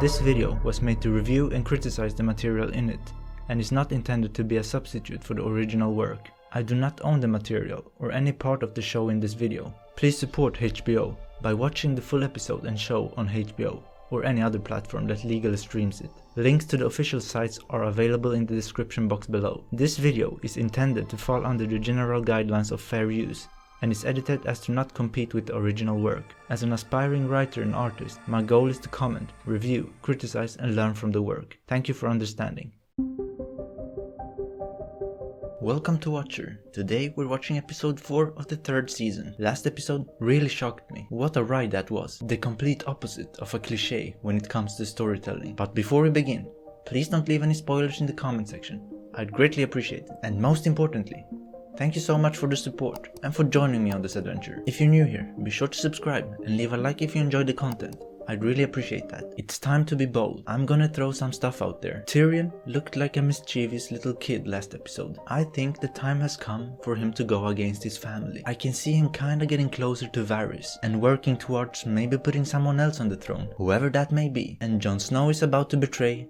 This video was made to review and criticize the material in it, and is not intended to be a substitute for the original work. I do not own the material or any part of the show in this video. Please support HBO by watching the full episode and show on HBO or any other platform that legally streams it. Links to the official sites are available in the description box below. This video is intended to fall under the general guidelines of fair use and is edited as to not compete with the original work. As an aspiring writer and artist, my goal is to comment, review, criticize and learn from the work. Thank you for understanding. Welcome to Watcher. Today we're watching episode 4 of the 3rd season. Last episode really shocked me. What a ride that was. The complete opposite of a cliché when it comes to storytelling. But before we begin, please don't leave any spoilers in the comment section. I'd greatly appreciate it. And most importantly, thank you so much for the support and for joining me on this adventure. If you're new here, be sure to subscribe and leave a like if you enjoyed the content. I'd really appreciate that. It's time to be bold. I'm gonna throw some stuff out there. Tyrion looked like a mischievous little kid last episode. I think the time has come for him to go against his family. I can see him kinda getting closer to Varys and working towards maybe putting someone else on the throne, whoever that may be. And Jon Snow is about to betray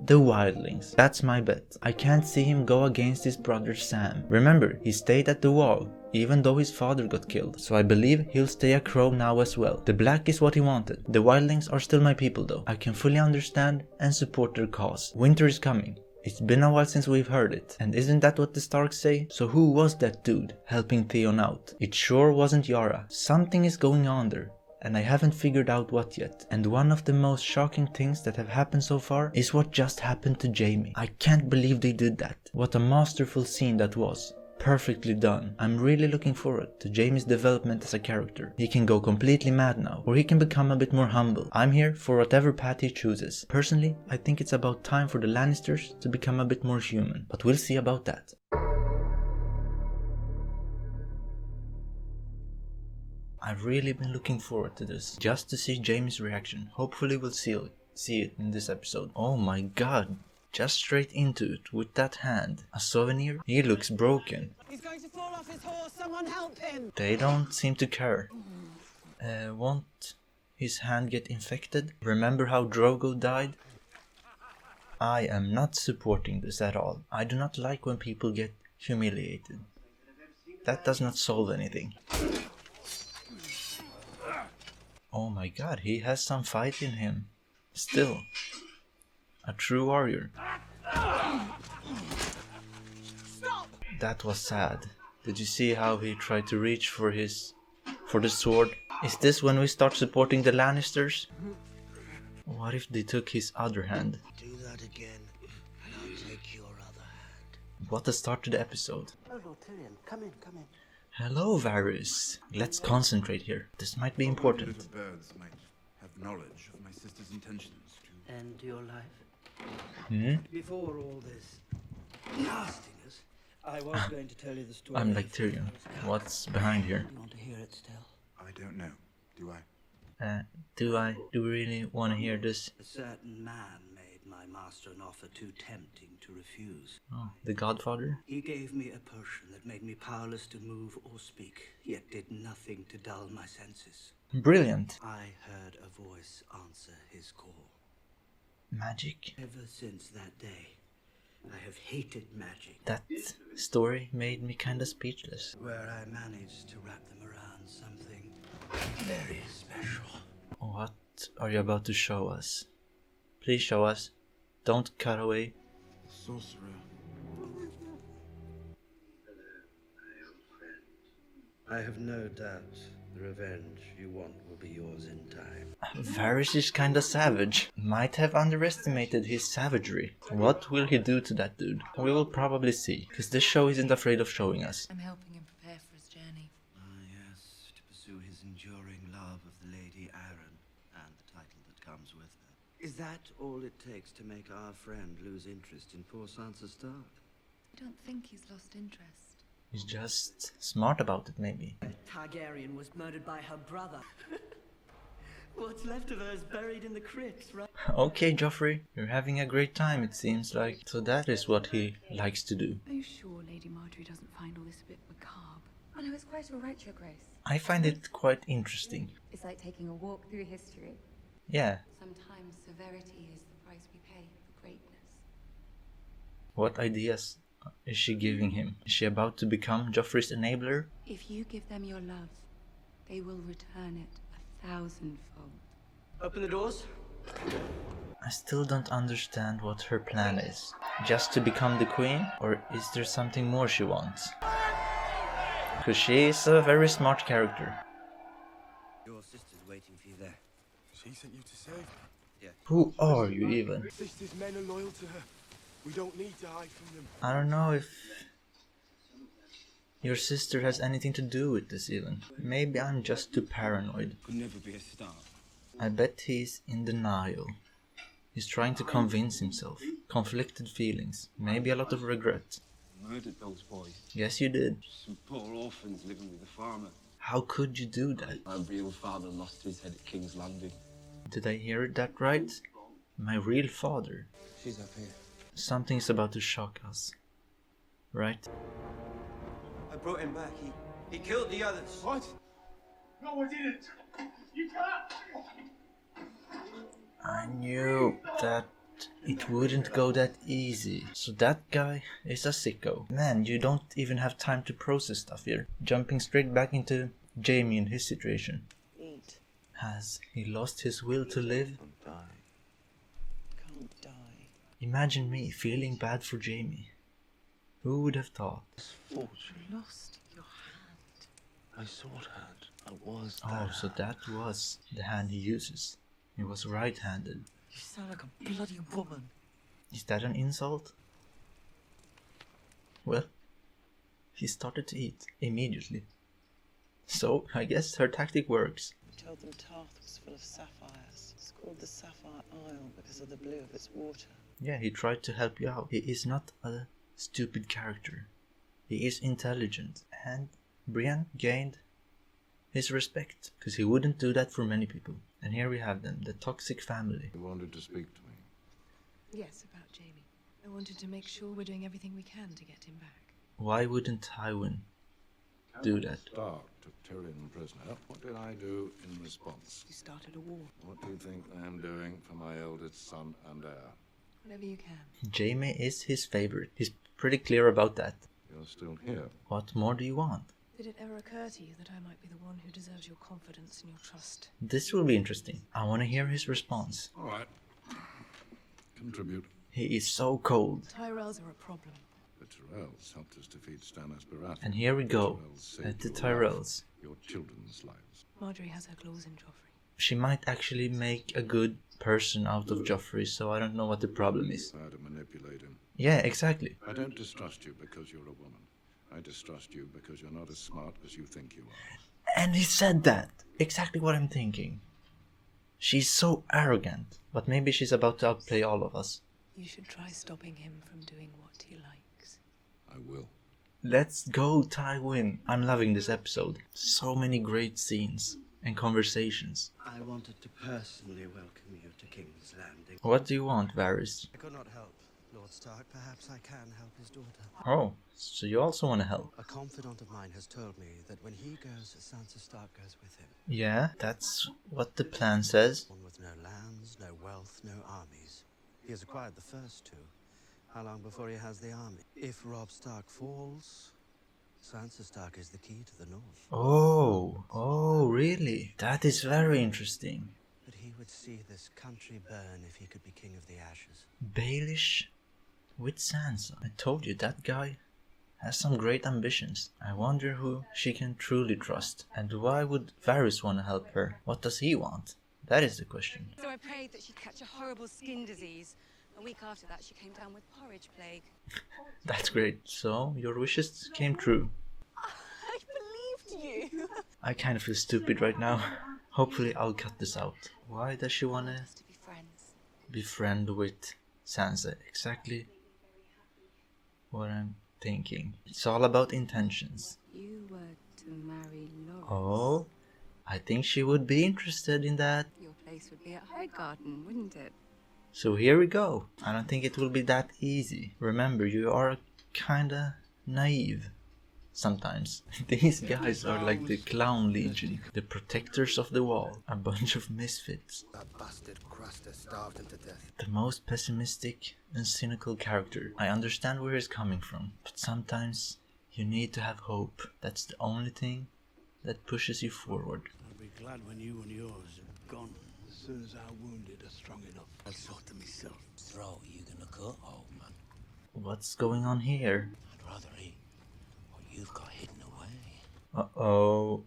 the wildlings. That's my bet. I can't see him go against his brother Sam. Remember, he stayed at the wall, even though his father got killed. So I believe he'll stay a crow now as well. The black is what he wanted. The wildlings are still my people though. I can fully understand and support their cause. Winter is coming. It's been a while since we've heard it. And isn't that what the Starks say? So who was that dude helping Theon out? It sure wasn't Yara. Something is going on there, and I haven't figured out what yet. And one of the most shocking things that have happened so far is what just happened to Jaime. I can't believe they did that. What a masterful scene that was. Perfectly done. I'm really looking forward to Jaime's development as a character. He can go completely mad now, or he can become a bit more humble. I'm here for whatever path he chooses. Personally, I think it's about time for the Lannisters to become a bit more human, but we'll see about that. I've really been looking forward to this, just to see Jaime's reaction. Hopefully we'll see it in this episode. Oh my god, just straight into it with that hand. A souvenir? He looks broken. He's going to fall off his horse, someone help him! They don't seem to care. Won't his hand get infected? Remember how Drogo died? I am not supporting this at all. I do not like when people get humiliated. That does not solve anything. Oh my god, he has some fight in him. Still. A true warrior. Stop! That was sad. Did you see how he tried to reach for the sword? Is this when we start supporting the Lannisters? What if they took his other hand? Do that again, and I'll take your other hand. What a start to the episode. Oh, Lord Tyrion, come in, come in. Hello, Varys. Let's concentrate here. This might be important. Little birds might have knowledge of my sister's intentions to End your life. Before all this nastiness, I was going to tell you the story. I'm like Tyrion. What's behind here? You want to hear it still? I don't know, do I? Do we really want to hear this? A certain man made my master an offer too tempting to refuse. Oh, the Godfather? He gave me a potion that made me powerless to move or speak, yet did nothing to dull my senses. Brilliant. I heard a voice answer his call. Magic? Ever since that day, I have hated magic. That story made me kinda speechless. Where I managed to wrap them around something very special. What are you about to show us? Please show us. Don't cut away. Sorcerer. I have no doubt the revenge you want will be yours in time. Varys is kinda savage. Might have underestimated his savagery. What will he do to that dude? We will probably see, because this show isn't afraid of showing us. I'm helping him prepare for his journey. Ah, yes, to pursue his enduring love of the Lady Arryn and the title that comes with her. Is that all it takes to make our friend lose interest in poor Sansa Stark? I don't think he's lost interest. He's just smart about it, maybe. Targaryen was murdered by her brother. What's left of her is buried in the crypts, right? Okay, Joffrey, you're having a great time, it seems like. So that is what he likes to do. Are you sure Lady Margeary doesn't find all this a bit macabre? Oh no, it's quite all right, Your Grace. I find it quite interesting. It's like taking a walk through history. Yeah. Sometimes severity is the price we pay for greatness. What ideas is she giving him? Is she about to become Joffrey's enabler? If you give them your love, they will return it 1,000-fold. Open the doors. I still don't understand what her plan is. Just to become the queen? Or is there something more she wants? Because she is a very smart character. Your sister's waiting for you there. She sent you to save me. Yeah. Who are you even? Sister's men are loyal to her. We don't need to hide from them. I don't know if your sister has anything to do with this even. Maybe I'm just too paranoid. Could never be a star. I bet he's in denial. He's trying to convince himself. Conflicted feelings. Maybe a lot of regret. Murdered those boys. Yes, you did. Some poor orphans living with a farmer. How could you do that? My real father lost his head at King's Landing. Did I hear that right? My real father. She's up here. Something's about to shock us. Right? I brought him back. He killed the others. What? No, I didn't. You can't. I knew that it wouldn't go that easy. So that guy is a sicko. Man, you don't even have time to process stuff here. Jumping straight back into Jaime and his situation. Eat. Has he lost his will to live? Don't die. Can't die. Imagine me feeling bad for Jaime. Who would have thought? Fortune. Lost your hand. My sword hand. I was Oh, so that was the hand he uses. He was right-handed. You sound like a bloody woman. Is that an insult? Well, he started to eat immediately. So, I guess her tactic works. You told them Tarth was full of sapphires. It's called the Sapphire Isle because of the blue of its water. Yeah, he tried to help you out. He is not a stupid character. He is intelligent. And Brienne gained his respect. Because he wouldn't do that for many people. And here we have them, the toxic family. You wanted to speak to me. Yes, about Jaime. I wanted to make sure we're doing everything we can to get him back. Why wouldn't Tywin do that? Stark took Tyrion prisoner. What did I do in response? You started a war. What do you think I am doing for my eldest son and heir? Whatever you can. Jaime is his favorite. He's pretty clear about that. You're still here. What more do you want? Did it ever occur to you that I might be the one who deserves your confidence and your trust? This will be interesting. I want to hear his response. All right. Contribute. He is so cold. Tyrells are a problem. The Tyrells helped us defeat Stannis Baratheon. And here we go, Tyrells saved at the your life, Tyrells. your children's lives. Margeary has her claws in Joffrey. She might actually make a good person out of Joffrey, so I don't know what the problem is. Try to manipulate him. Yeah, exactly. I don't distrust you because you're a woman. I distrust you because you're not as smart as you think you are. And he said that. Exactly what I'm thinking. She's so arrogant, but maybe she's about to outplay all of us. You should try stopping him from doing what he likes. I will. Let's go, Tywin. I'm loving this episode. So many great scenes and conversations. I wanted to personally welcome you to King's Landing. What do you want, Varys? I could not help Lord Stark. Perhaps I can help his daughter. Oh, so you also want to help? A confidant of mine has told me that when he goes, Sansa Stark goes with him. Yeah, that's what the plan says. One with no lands, no wealth, no armies. He has acquired the first two. How long before he has the army? If Robb Stark falls, Sansa Stark is the key to the north. Oh, really? That is very interesting. But he would see this country burn if he could be king of the ashes. Baelish with Sansa. I told you, that guy has some great ambitions. I wonder who she can truly trust. And why would Varys want to help her? What does he want? That is the question. So I prayed that she'd catch a horrible skin disease. A week after that, she came down with porridge plague. That's great. So, your wishes came true. I believed you. I kind of feel stupid right now. Hopefully I'll cut this out. Why does she want to Us to be friends. be friend with Sansa? Exactly what I'm thinking. It's all about intentions. You were to marry Loras. Oh, I think she would be interested in that. Your place would be at Highgarden, wouldn't it? So here we go. I don't think it will be that easy. Remember, you are kinda naive. sometimes. These guys are like the Clown Legion, the protectors of the wall, a bunch of misfits. That bastard Craster starved him to death. The most pessimistic and cynical character. I understand where he's coming from, but sometimes you need to have hope. That's the only thing that pushes you forward. I'll be glad when you and yours are gone. As soon as our wounded are strong enough, I'll sort them myself. Throw you gonna cut, old man? What's going on here? I'd rather eat what you've got hidden away. Uh-oh.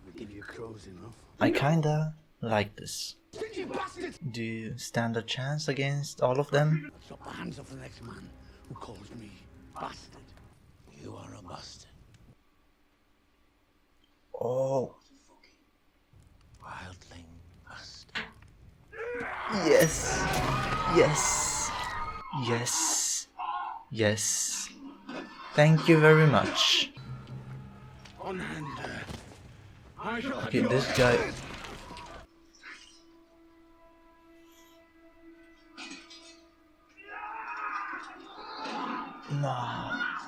We give you crows enough. I kinda like this. Do you stand a chance against all of them? Chop the hands off the next man who calls me bastard. You are a bastard. Oh, Wildling bastard. yes, yes, yes, yes. Thank you very much. On hand. I shall have Okay, your this guy... No,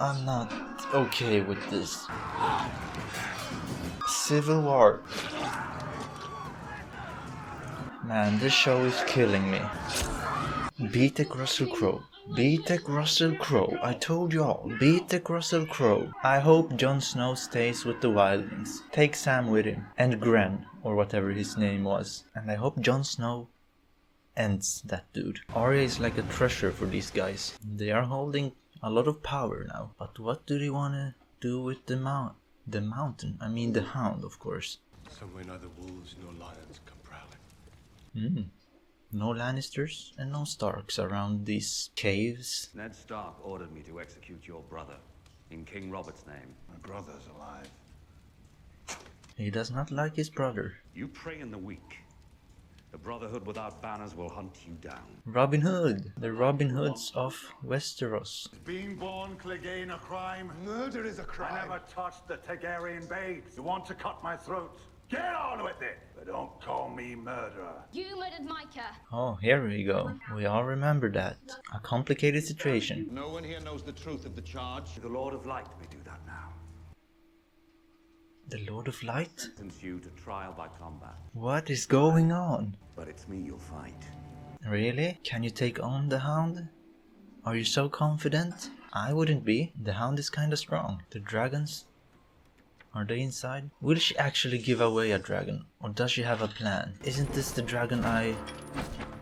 I'm not okay with this. Civil War. Man, this show is killing me. Beat the Russell Crowe. Beat the Russell Crowe. I told you all. Beat the Russell Crowe. I hope Jon Snow stays with the wildlings. Take Sam with him. And Gren, or whatever his name was. And I hope Jon Snow ends that dude. Arya is like a treasure for these guys. They are holding a lot of power now. But what do they want to do with the mountain? I mean the Hound, of course. Somewhere neither wolves nor lions come prowling. No Lannisters and no Starks around these caves. Ned Stark ordered me to execute your brother, in King Robert's name. My brother's alive. He does not like his brother. You prey in the weak. The Brotherhood without banners will hunt you down. Robin Hood, the Robin Hoods of Westeros. Being born Clegane a crime? Murder is a crime. I never touched the Targaryen babes. You want to cut my throat? Get on with it! But don't call me murderer. You murdered Micah. Oh, here we go. We all remember that. A complicated situation. No one here knows the truth of the charge. The Lord of Light may do that now. The Lord of Light? Sentence you to trial by combat. What is going on? But it's me you'll fight. Really? Can you take on the Hound? Are you so confident? I wouldn't be. The Hound is kinda strong. The dragons? Are they inside? Will she actually give away a dragon? Or does she have a plan? Isn't this the dragon I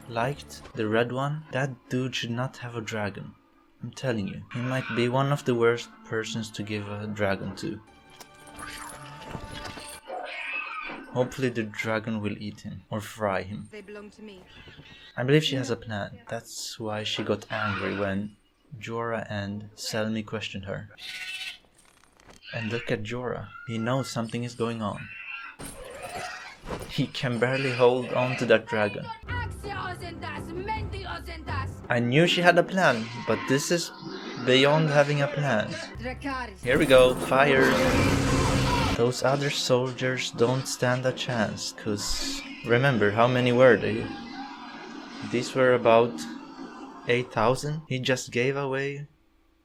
liked? The red one? That dude should not have a dragon. I'm telling you. He might be one of the worst persons to give a dragon to. Hopefully the dragon will eat him. Or fry him. They belong to me. I believe she has a plan. That's why she got angry when Jorah and Selmy questioned her. And look at Jorah. He knows something is going on. He can barely hold on to that dragon. I knew she had a plan, but this is beyond having a plan. Here we go, fire. Those other soldiers don't stand a chance, cause remember, how many were they? These were about 8,000. He just gave away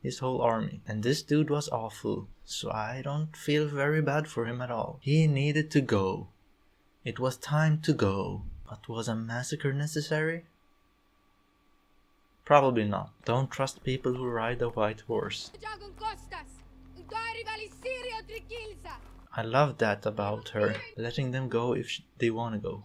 his whole army. And this dude was awful, so I don't feel very bad for him at all. He needed to go. It was time to go. But was a massacre necessary? Probably not. Don't trust people who ride a white horse. I love that about her, letting them go if they want to go.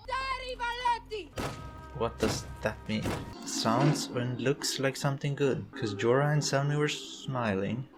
What does that mean? Sounds and looks like something good, because Jorah and Selmy were smiling.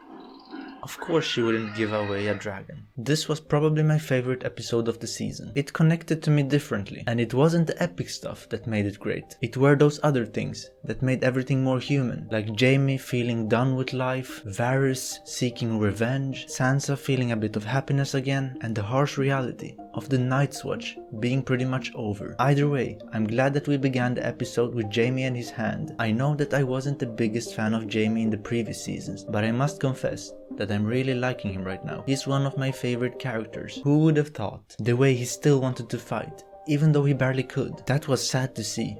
Of course she wouldn't give away a dragon. This was probably my favorite episode of the season. It connected to me differently, and it wasn't the epic stuff that made it great. It were those other things that made everything more human, like Jaime feeling done with life, Varys seeking revenge, Sansa feeling a bit of happiness again, and the harsh reality of the Night's Watch being pretty much over. Either way, I'm glad that we began the episode with Jaime and his hand. I know that I wasn't the biggest fan of Jaime in the previous seasons, but I must confess that I'm really liking him right now. He's one of my favorite characters. Who would have thought? The way he still wanted to fight, even though he barely could. That was sad to see,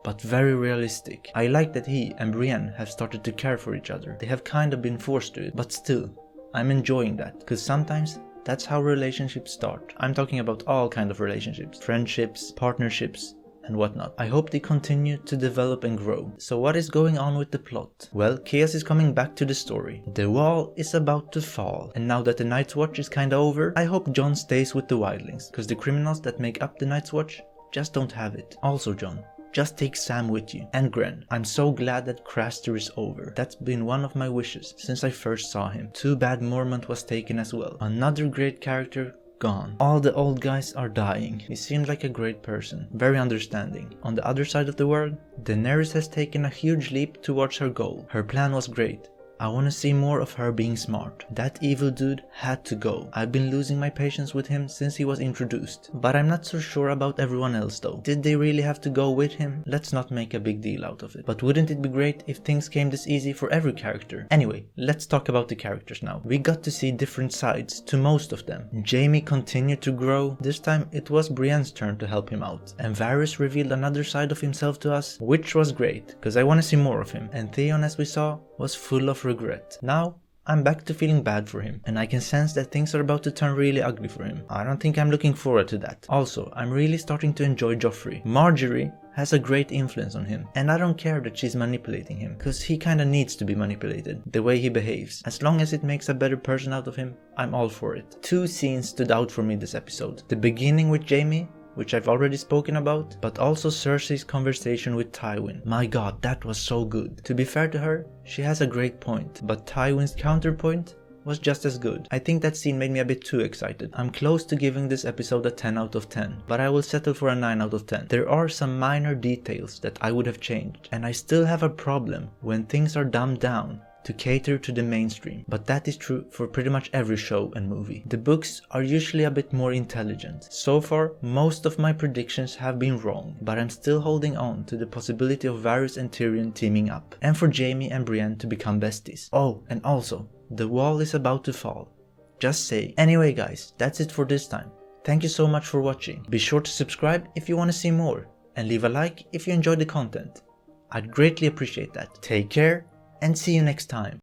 but very realistic. I like that he and Brienne have started to care for each other. They have kind of been forced to it, but still, I'm enjoying that, because sometimes that's how relationships start. I'm talking about all kind of relationships, friendships, partnerships, and whatnot. I hope they continue to develop and grow. So what is going on with the plot? Well, chaos is coming back to the story. The wall is about to fall, and now that the Night's Watch is kinda over, I hope Jon stays with the wildlings, cause the criminals that make up the Night's Watch just don't have it. Also, Jon, just take Sam with you, and Gren. I'm so glad that Craster is over. That's been one of my wishes since I first saw him. Too bad Mormont was taken as well. Another great character gone. All the old guys are dying. He seemed like a great person, very understanding. On the other side of the world, Daenerys has taken a huge leap towards her goal. Her plan was great. I want to see more of her being smart. That evil dude had to go. I've been losing my patience with him since he was introduced. But I'm not so sure about everyone else though. Did they really have to go with him? Let's not make a big deal out of it. But wouldn't it be great if things came this easy for every character? Anyway, let's talk about the characters now. We got to see different sides to most of them. Jaime continued to grow. This time it was Brienne's turn to help him out. And Varys revealed another side of himself to us, which was great, because I want to see more of him. And Theon, as we saw, was full of regret. Now I'm back to feeling bad for him, and I can sense that things are about to turn really ugly for him. I don't think I'm looking forward to that. Also, I'm really starting to enjoy Joffrey. Margeary has a great influence on him, and I don't care that she's manipulating him, cause he kinda needs to be manipulated, the way he behaves. As long as it makes a better person out of him, I'm all for it. Two scenes stood out for me this episode. The beginning with Jaime, which I've already spoken about, but also Cersei's conversation with Tywin. My god, that was so good. To be fair to her, she has a great point, but Tywin's counterpoint was just as good. I think that scene made me a bit too excited. I'm close to giving this episode a 10 out of 10, but I will settle for a 9 out of 10. There are some minor details that I would have changed, and I still have a problem when things are dumbed down to cater to the mainstream, but that is true for pretty much every show and movie. The books are usually a bit more intelligent. So far, most of my predictions have been wrong, but I'm still holding on to the possibility of Varys and Tyrion teaming up, and for Jaime and Brienne to become besties. Oh, and also, the wall is about to fall. Just say. Anyway guys, that's it for this time. Thank you so much for watching. Be sure to subscribe if you want to see more, and leave a like if you enjoyed the content. I'd greatly appreciate that. Take care, and see you next time.